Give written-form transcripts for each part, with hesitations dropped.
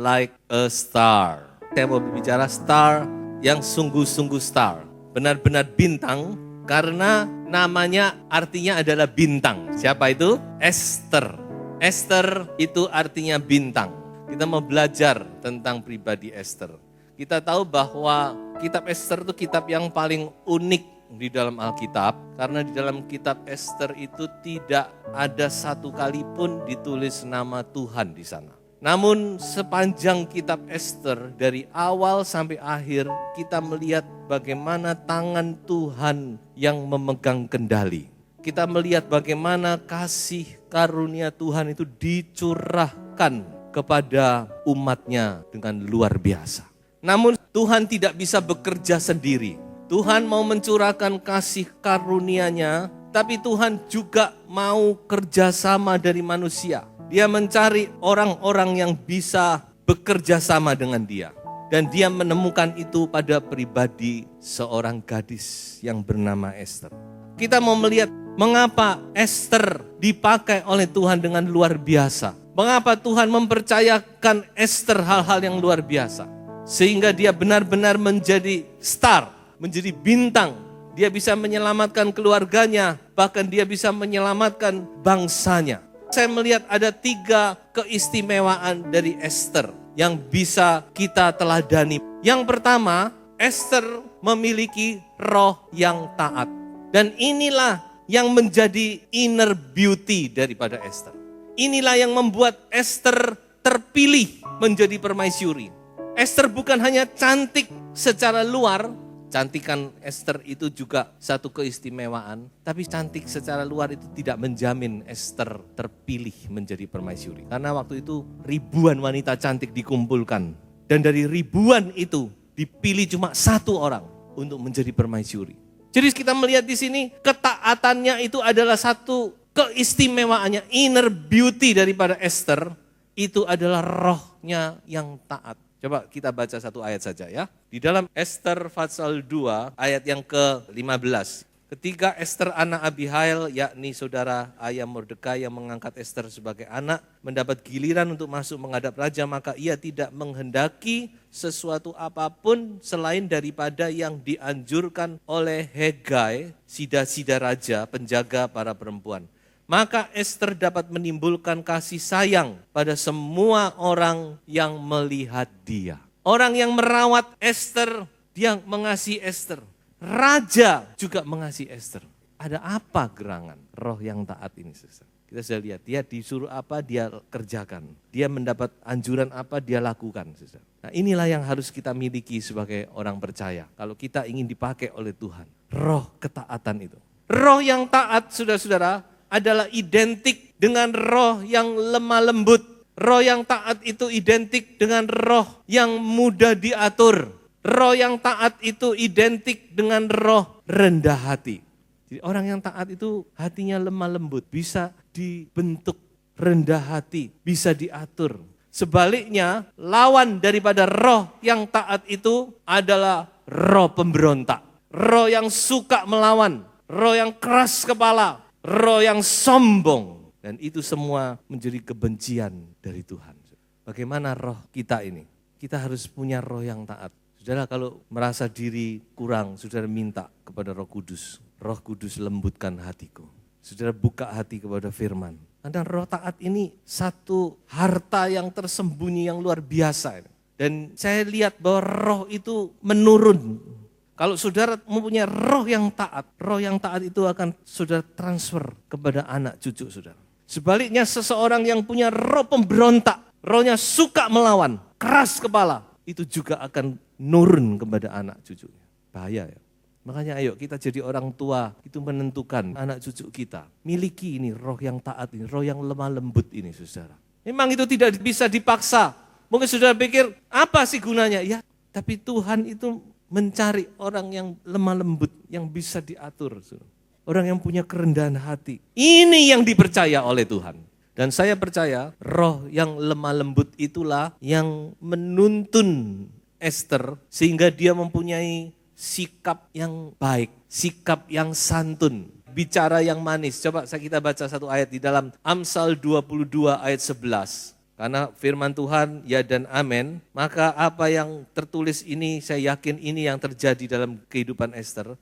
like a star. Saya mau berbicara star yang sungguh-sungguh star. Benar-benar bintang karena namanya artinya adalah bintang. Siapa itu? Esther. Esther itu artinya bintang. Kita mau belajar tentang pribadi Esther. Kita tahu bahwa kitab Esther itu kitab yang paling unik di dalam Alkitab, karena di dalam kitab Esther itu tidak ada satu kali pun ditulis nama Tuhan di sana. Namun sepanjang kitab Esther dari awal sampai akhir kita melihat bagaimana tangan Tuhan yang memegang kendali. Kita melihat bagaimana kasih karunia Tuhan itu dicurahkan kepada umatnya dengan luar biasa. Namun Tuhan tidak bisa bekerja sendiri. Tuhan mau mencurahkan kasih karunia-Nya, tapi Tuhan juga mau kerjasama dari manusia. Dia mencari orang-orang yang bisa bekerja sama dengan dia. Dan dia menemukan itu pada pribadi seorang gadis yang bernama Esther. Kita mau melihat mengapa Esther dipakai oleh Tuhan dengan luar biasa. Mengapa Tuhan mempercayakan Esther hal-hal yang luar biasa. Sehingga dia benar-benar menjadi star, menjadi bintang. Dia bisa menyelamatkan keluarganya, bahkan dia bisa menyelamatkan bangsanya. Saya melihat ada 3 keistimewaan dari Esther yang bisa kita teladani. Yang pertama, Esther memiliki roh yang taat. Dan inilah yang menjadi inner beauty daripada Esther. Inilah yang membuat Esther terpilih menjadi permaisuri. Esther bukan hanya cantik secara luar, cantikan Esther itu juga satu keistimewaan, tapi cantik secara luar itu tidak menjamin Esther terpilih menjadi permaisuri. Karena waktu itu ribuan wanita cantik dikumpulkan, dan dari ribuan itu dipilih cuma 1 orang untuk menjadi permaisuri. Jadi kita melihat di sini ketaatannya itu adalah satu keistimewaannya, inner beauty daripada Esther itu adalah rohnya yang taat. Coba kita baca 1 ayat saja ya. Di dalam Esther pasal 2 ayat yang ke-15. Ketika Esther anak Abihail, yakni saudara ayah Mordekai yang mengangkat Esther sebagai anak, mendapat giliran untuk masuk menghadap raja, maka ia tidak menghendaki sesuatu apapun selain daripada yang dianjurkan oleh Hegai, sida-sida raja, penjaga para perempuan. Maka Esther dapat menimbulkan kasih sayang pada semua orang yang melihat dia. Orang yang merawat Esther, dia mengasihi Esther. Raja juga mengasihi Esther. Ada apa gerangan roh yang taat ini, saudara? Kita sudah lihat, dia disuruh apa, dia kerjakan. Dia mendapat anjuran apa, dia lakukan, saudara. Nah, inilah yang harus kita miliki sebagai orang percaya. Kalau kita ingin dipakai oleh Tuhan, roh ketaatan itu. Roh yang taat, saudara-saudara, adalah identik dengan roh yang lemah lembut. Roh yang taat itu identik dengan roh yang mudah diatur. Roh yang taat itu identik dengan roh rendah hati. Jadi orang yang taat itu hatinya lemah lembut, bisa dibentuk, rendah hati, bisa diatur. Sebaliknya, lawan daripada roh yang taat itu adalah roh pemberontak. Roh yang suka melawan, roh yang keras kepala, roh yang sombong, dan itu semua menjadi kebencian dari Tuhan. Bagaimana roh kita ini? Kita harus punya roh yang taat. Saudara kalau merasa diri kurang, saudara minta kepada Roh Kudus. Roh Kudus lembutkan hatiku. Saudara buka hati kepada firman. Karena roh taat ini satu harta yang tersembunyi yang luar biasa. Dan saya lihat bahwa roh itu menurun. Kalau saudara mempunyai roh yang taat itu akan saudara transfer kepada anak cucu saudara. Sebaliknya seseorang yang punya roh pemberontak, rohnya suka melawan, keras kepala, itu juga akan nurun kepada anak cucunya. Bahaya ya. Makanya ayo kita jadi orang tua, itu menentukan anak cucu kita. Miliki ini roh yang taat ini, roh yang lemah lembut ini saudara. Memang itu tidak bisa dipaksa. Mungkin saudara pikir, apa sih gunanya? Ya, tapi Tuhan itu mencari orang yang lemah lembut, yang bisa diatur. Orang yang punya kerendahan hati. Ini yang dipercaya oleh Tuhan. Dan saya percaya roh yang lemah lembut itulah yang menuntun Esther sehingga dia mempunyai sikap yang baik, sikap yang santun, bicara yang manis. Coba kita baca 1 ayat di dalam Amsal 22 ayat 11. Karena firman Tuhan ya dan amin, maka apa yang tertulis ini saya yakin ini yang terjadi dalam kehidupan Ester.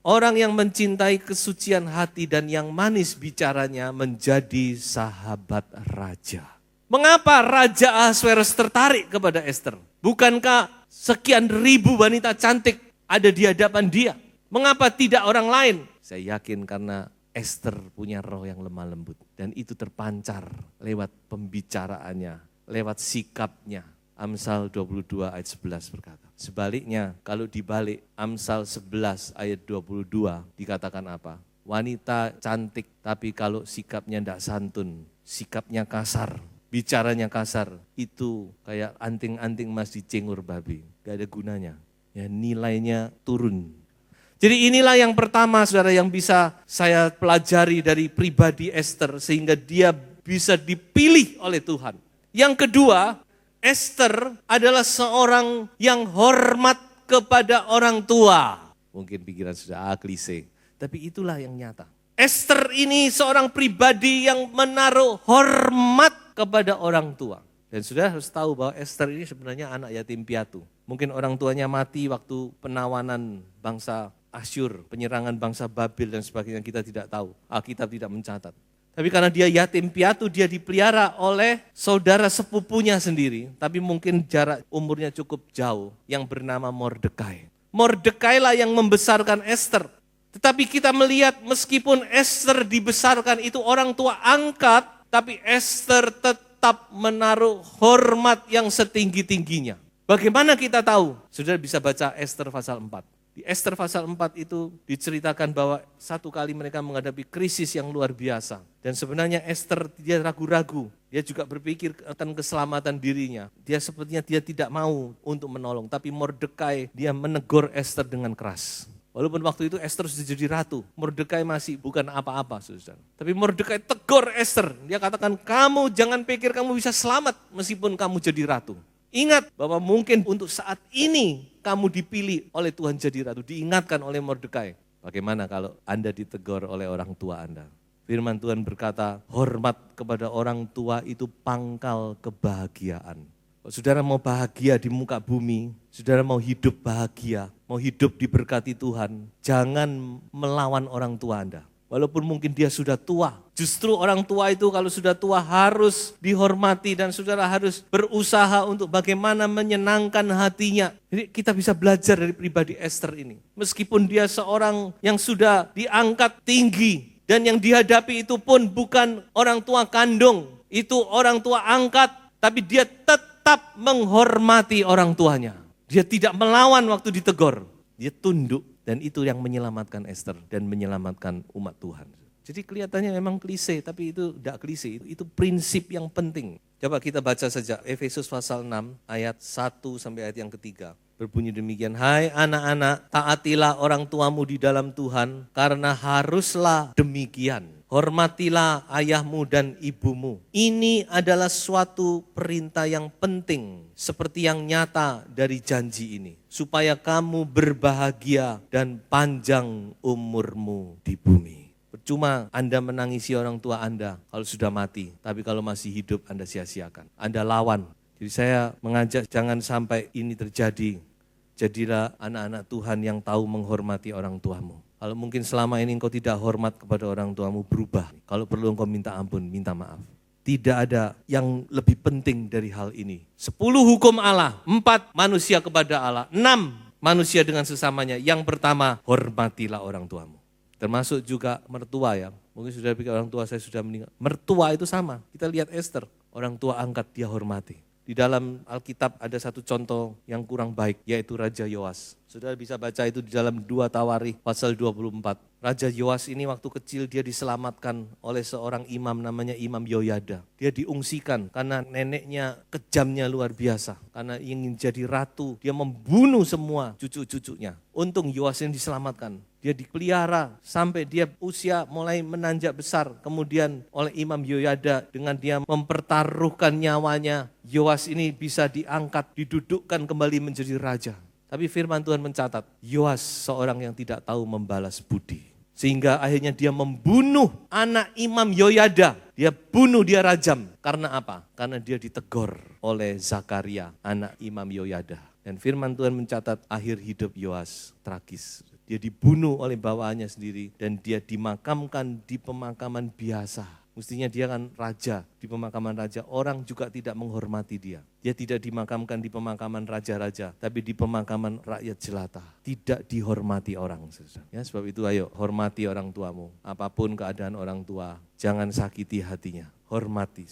Orang yang mencintai kesucian hati dan yang manis bicaranya menjadi sahabat raja. Mengapa Raja Ahasverus tertarik kepada Ester? Bukankah sekian ribu wanita cantik ada di hadapan dia? Mengapa tidak orang lain? Saya yakin karena Ester punya roh yang lemah lembut. Dan itu terpancar lewat pembicaraannya, lewat sikapnya. Amsal 22 ayat 11 berkata. Sebaliknya kalau dibalik Amsal 11 ayat 22 dikatakan apa? Wanita cantik tapi kalau sikapnya tidak santun, sikapnya kasar, bicaranya kasar, itu kayak anting-anting emas dicengur babi. Gak ada gunanya, ya, nilainya turun. Jadi inilah yang pertama saudara yang bisa saya pelajari dari pribadi Ester sehingga dia bisa dipilih oleh Tuhan. Yang kedua, Ester adalah seorang yang hormat kepada orang tua. Mungkin pikiran sudah klise, tapi itulah yang nyata. Ester ini seorang pribadi yang menaruh hormat kepada orang tua. Dan sudah harus tahu bahwa Ester ini sebenarnya anak yatim piatu. Mungkin orang tuanya mati waktu penawanan bangsa Asyur, penyerangan bangsa Babil dan sebagainya, kita tidak tahu. Alkitab tidak mencatat. Tapi karena dia yatim piatu, dia dipelihara oleh saudara sepupunya sendiri. Tapi mungkin jarak umurnya cukup jauh, yang bernama Mordekai. Mordekai lah yang membesarkan Ester. Tetapi kita melihat meskipun Ester dibesarkan itu orang tua angkat, tapi Ester tetap menaruh hormat yang setinggi-tingginya. Bagaimana kita tahu? Saudara bisa baca Ester pasal 4. Di Ester pasal 4 itu diceritakan bahwa satu kali mereka menghadapi krisis yang luar biasa. Dan sebenarnya Ester dia ragu-ragu. Dia juga berpikir akan keselamatan dirinya. Dia sepertinya dia tidak mau untuk menolong. Tapi Mordekai dia menegur Ester dengan keras. Walaupun waktu itu Ester sudah jadi ratu. Mordekai masih bukan apa-apa, saudara. Tapi Mordekai tegur Ester. Dia katakan, kamu jangan pikir kamu bisa selamat meskipun kamu jadi ratu. Ingat bahwa mungkin untuk saat ini kamu dipilih oleh Tuhan jadi ratu. Diingatkan oleh Mordekai. Bagaimana kalau Anda ditegur oleh orang tua Anda? Firman Tuhan berkata, hormat kepada orang tua itu pangkal kebahagiaan. Kalau saudara mau bahagia di muka bumi, saudara mau hidup bahagia, mau hidup diberkati Tuhan, jangan melawan orang tua Anda. Walaupun mungkin dia sudah tua, justru orang tua itu kalau sudah tua harus dihormati dan saudara harus berusaha untuk bagaimana menyenangkan hatinya. Jadi kita bisa belajar dari pribadi Ester ini. Meskipun dia seorang yang sudah diangkat tinggi dan yang dihadapi itu pun bukan orang tua kandung, itu orang tua angkat, tapi dia tetap menghormati orang tuanya. Dia tidak melawan waktu ditegur, dia tunduk. Dan itu yang menyelamatkan Ester dan menyelamatkan umat Tuhan. Jadi kelihatannya memang klise, tapi itu tidak klise, itu prinsip yang penting. Coba kita baca saja Efesus pasal 6 ayat 1 sampai ayat yang ketiga. Berbunyi demikian, hai anak-anak, taatilah orang tuamu di dalam Tuhan, karena haruslah demikian. Hormatilah ayahmu dan ibumu. Ini adalah suatu perintah yang penting, seperti yang nyata dari janji ini. Supaya kamu berbahagia dan panjang umurmu di bumi. Percuma Anda menangisi orang tua Anda kalau sudah mati. Tapi kalau masih hidup Anda sia-siakan. Anda lawan. Jadi saya mengajak jangan sampai ini terjadi. Jadilah anak-anak Tuhan yang tahu menghormati orang tuamu. Kalau mungkin selama ini engkau tidak hormat kepada orang tuamu, berubah. Kalau perlu engkau minta ampun, minta maaf. Tidak ada yang lebih penting dari hal ini. 10 hukum Allah, 4 manusia kepada Allah, 6 manusia dengan sesamanya. Yang pertama, hormatilah orang tuamu. Termasuk juga mertua ya. Mungkin sudah pikir orang tua saya sudah meninggal. Mertua itu sama. Kita lihat Ester, orang tua angkat dia hormati. Di dalam Alkitab ada satu contoh yang kurang baik, yaitu Raja Yoas. Saudara bisa baca itu di dalam 2 Tawarikh pasal 24. Raja Yoas ini waktu kecil dia diselamatkan oleh seorang imam namanya Imam Yoyada. Dia diungsikan karena neneknya kejamnya luar biasa. Karena ingin jadi ratu, dia membunuh semua cucu-cucunya. Untung Yoas ini diselamatkan. Dia dipelihara sampai dia usia mulai menanjak besar. Kemudian oleh Imam Yoyada dengan dia mempertaruhkan nyawanya, Yoas ini bisa diangkat, didudukkan kembali menjadi raja. Tapi firman Tuhan mencatat, Yoas seorang yang tidak tahu membalas budi. Sehingga akhirnya dia membunuh anak Imam Yoyada. Dia bunuh, dia rajam. Karena apa? Karena dia ditegur oleh Zakaria, anak Imam Yoyada. Dan firman Tuhan mencatat akhir hidup Yoas tragis. Dia dibunuh oleh bawahannya sendiri dan dia dimakamkan di pemakaman biasa. Mestinya dia kan raja, di pemakaman raja. Orang juga tidak menghormati dia. Dia tidak dimakamkan di pemakaman raja-raja, tapi di pemakaman rakyat jelata. Tidak dihormati orang. Ya, sebab itu ayo hormati orang tuamu. Apapun keadaan orang tua, jangan sakiti hatinya. Hormati.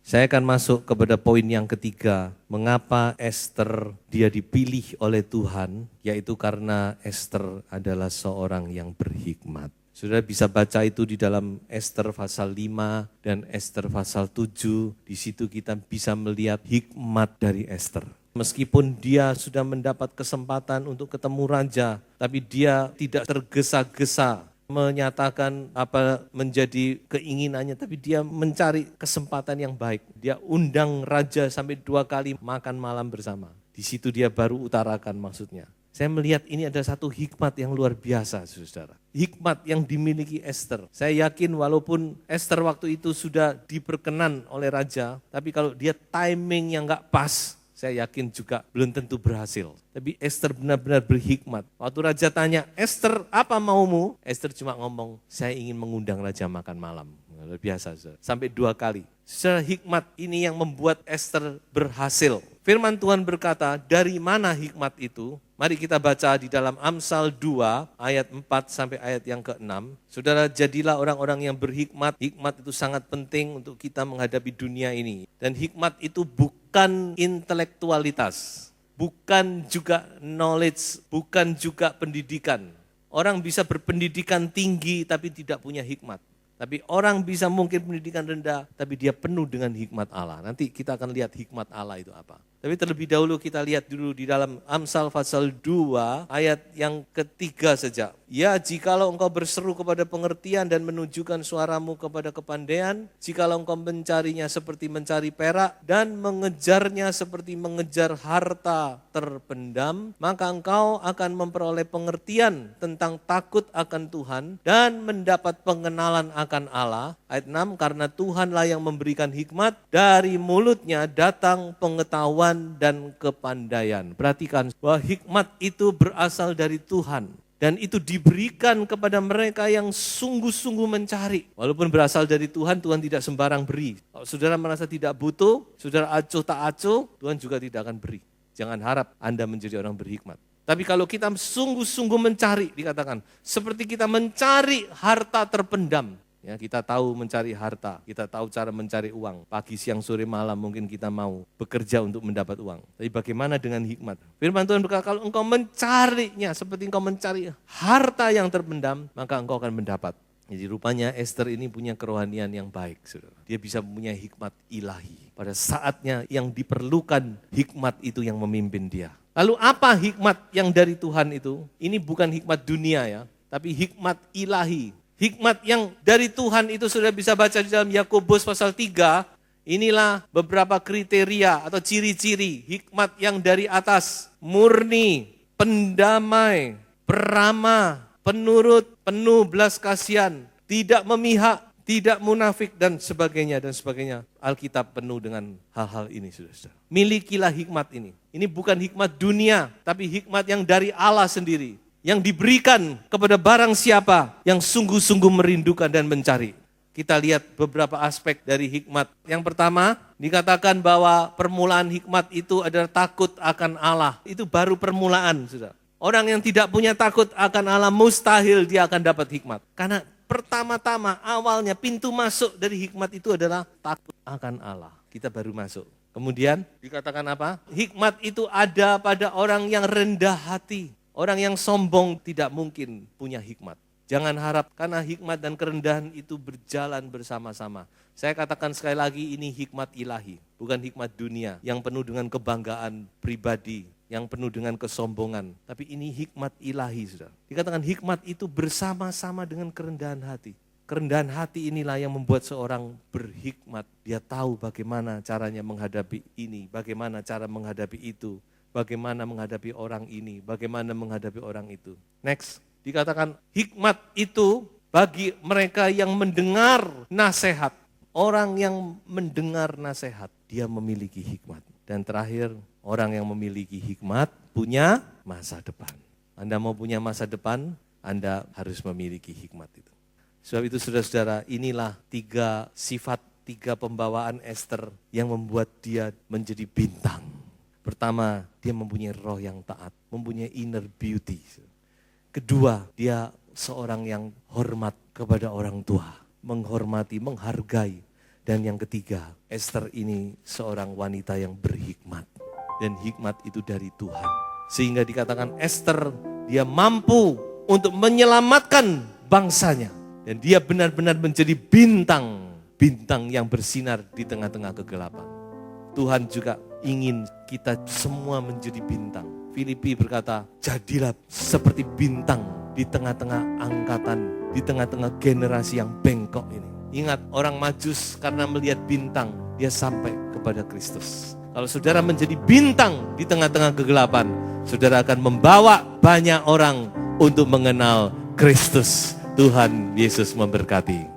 Saya akan masuk kepada poin yang ketiga. Mengapa Esther dia dipilih oleh Tuhan, yaitu karena Esther adalah seorang yang berhikmat. Saudara bisa baca itu di dalam Esther pasal 5 dan Esther pasal 7. Di situ kita bisa melihat hikmat dari Esther. Meskipun dia sudah mendapat kesempatan untuk ketemu raja, tapi dia tidak tergesa-gesa menyatakan apa menjadi keinginannya, tapi dia mencari kesempatan yang baik. Dia undang raja sampai 2 kali makan malam bersama. Di situ dia baru utarakan maksudnya. Saya melihat ini ada satu hikmat yang luar biasa, saudara. Hikmat yang dimiliki Esther. Saya yakin walaupun Esther waktu itu sudah diperkenan oleh raja, tapi kalau dia timing yang gak pas, saya yakin juga belum tentu berhasil. Tapi Esther benar-benar berhikmat. Waktu raja tanya, Esther apa maumu? Esther cuma ngomong, saya ingin mengundang raja makan malam. Luar biasa, saudara. Sampai 2 kali. Secara hikmat ini yang membuat Esther berhasil. Firman Tuhan berkata, dari mana hikmat itu? Mari kita baca di dalam Amsal 2 ayat 4 sampai ayat yang ke-6. Saudara, jadilah orang-orang yang berhikmat. Hikmat itu sangat penting untuk kita menghadapi dunia ini. Dan hikmat itu bukan intelektualitas, bukan juga knowledge, bukan juga pendidikan. Orang bisa berpendidikan tinggi tapi tidak punya hikmat. Tapi orang bisa mungkin pendidikan rendah, tapi dia penuh dengan hikmat Allah. Nanti kita akan lihat hikmat Allah itu apa. Tapi terlebih dahulu kita lihat dulu di dalam Amsal pasal 2 ayat yang ketiga saja. Ya, jikalau engkau berseru kepada pengertian dan menunjukkan suaramu kepada kepandaian, jikalau engkau mencarinya seperti mencari perak dan mengejarnya seperti mengejar harta terpendam, maka engkau akan memperoleh pengertian tentang takut akan Tuhan dan mendapat pengenalan akan Allah. Ayat 6, karena Tuhanlah yang memberikan hikmat, dari mulutnya datang pengetahuan dan kepandaian. Perhatikan bahwa hikmat itu berasal dari Tuhan. Dan itu diberikan kepada mereka yang sungguh-sungguh mencari. Walaupun berasal dari Tuhan, Tuhan tidak sembarang beri. Kalau saudara merasa tidak butuh, saudara acuh tak acuh, Tuhan juga tidak akan beri. Jangan harap Anda menjadi orang berhikmat. Tapi kalau kita sungguh-sungguh mencari, dikatakan, seperti kita mencari harta terpendam. Ya, kita tahu mencari harta, kita tahu cara mencari uang. Pagi, siang, sore, malam mungkin kita mau bekerja untuk mendapat uang. Tapi bagaimana dengan hikmat? Firman Tuhan berkata, kalau engkau mencarinya seperti engkau mencari harta yang terpendam, maka engkau akan mendapat. Jadi rupanya Esther ini punya kerohanian yang baik, saudara. Dia bisa mempunyai hikmat ilahi. Pada saatnya yang diperlukan, hikmat itu yang memimpin dia. Lalu apa hikmat yang dari Tuhan itu? Ini bukan hikmat dunia ya, tapi hikmat ilahi. Hikmat yang dari Tuhan itu sudah bisa baca di dalam Yakobus pasal 3. Inilah beberapa kriteria atau ciri-ciri hikmat yang dari atas. Murni, pendamai, peramah, penurut, penuh belas kasihan, tidak memihak, tidak munafik dan sebagainya dan sebagainya. Alkitab penuh dengan hal-hal ini, saudara. Milikilah hikmat ini. Ini bukan hikmat dunia, tapi hikmat yang dari Allah sendiri. Yang diberikan kepada barang siapa yang sungguh-sungguh merindukan dan mencari. Kita lihat beberapa aspek dari hikmat. Yang pertama, dikatakan bahwa permulaan hikmat itu adalah takut akan Allah. Itu baru permulaan, saudara. Orang yang tidak punya takut akan Allah, mustahil dia akan dapat hikmat. Karena pertama-tama awalnya pintu masuk dari hikmat itu adalah takut akan Allah. Kita baru masuk. Kemudian dikatakan apa? Hikmat itu ada pada orang yang rendah hati. Orang yang sombong tidak mungkin punya hikmat. Jangan harap karena hikmat dan kerendahan itu berjalan bersama-sama. Saya katakan sekali lagi ini hikmat ilahi, bukan hikmat dunia yang penuh dengan kebanggaan pribadi, yang penuh dengan kesombongan. Tapi ini hikmat ilahi, saudara. Dikatakan hikmat itu bersama-sama dengan kerendahan hati. Kerendahan hati inilah yang membuat seorang berhikmat. Dia tahu bagaimana caranya menghadapi ini, bagaimana cara menghadapi itu. Bagaimana menghadapi orang ini, bagaimana menghadapi orang itu. Next, Dikatakan hikmat itu bagi mereka yang mendengar nasihat. Orang yang mendengar nasihat, dia memiliki hikmat. Dan terakhir, orang yang memiliki hikmat punya masa depan. Anda mau punya masa depan, Anda harus memiliki hikmat itu. Sebab itu saudara-saudara, inilah 3 sifat, 3 pembawaan Ester yang membuat dia menjadi bintang. Pertama, dia mempunyai roh yang taat, mempunyai inner beauty. Kedua, dia seorang yang hormat kepada orang tua, menghormati, menghargai. Dan yang ketiga, Ester ini seorang wanita yang berhikmat. Dan hikmat itu dari Tuhan. Sehingga dikatakan Ester, dia mampu untuk menyelamatkan bangsanya. Dan dia benar-benar menjadi bintang, bintang yang bersinar di tengah-tengah kegelapan. Tuhan juga ingin kita semua menjadi bintang. Filipi berkata, jadilah seperti bintang di tengah-tengah angkatan, di tengah-tengah generasi yang bengkok ini. Ingat, orang Majus karena melihat bintang, dia sampai kepada Kristus. Kalau saudara menjadi bintang di tengah-tengah kegelapan, saudara akan membawa banyak orang untuk mengenal Kristus. Tuhan Yesus memberkati.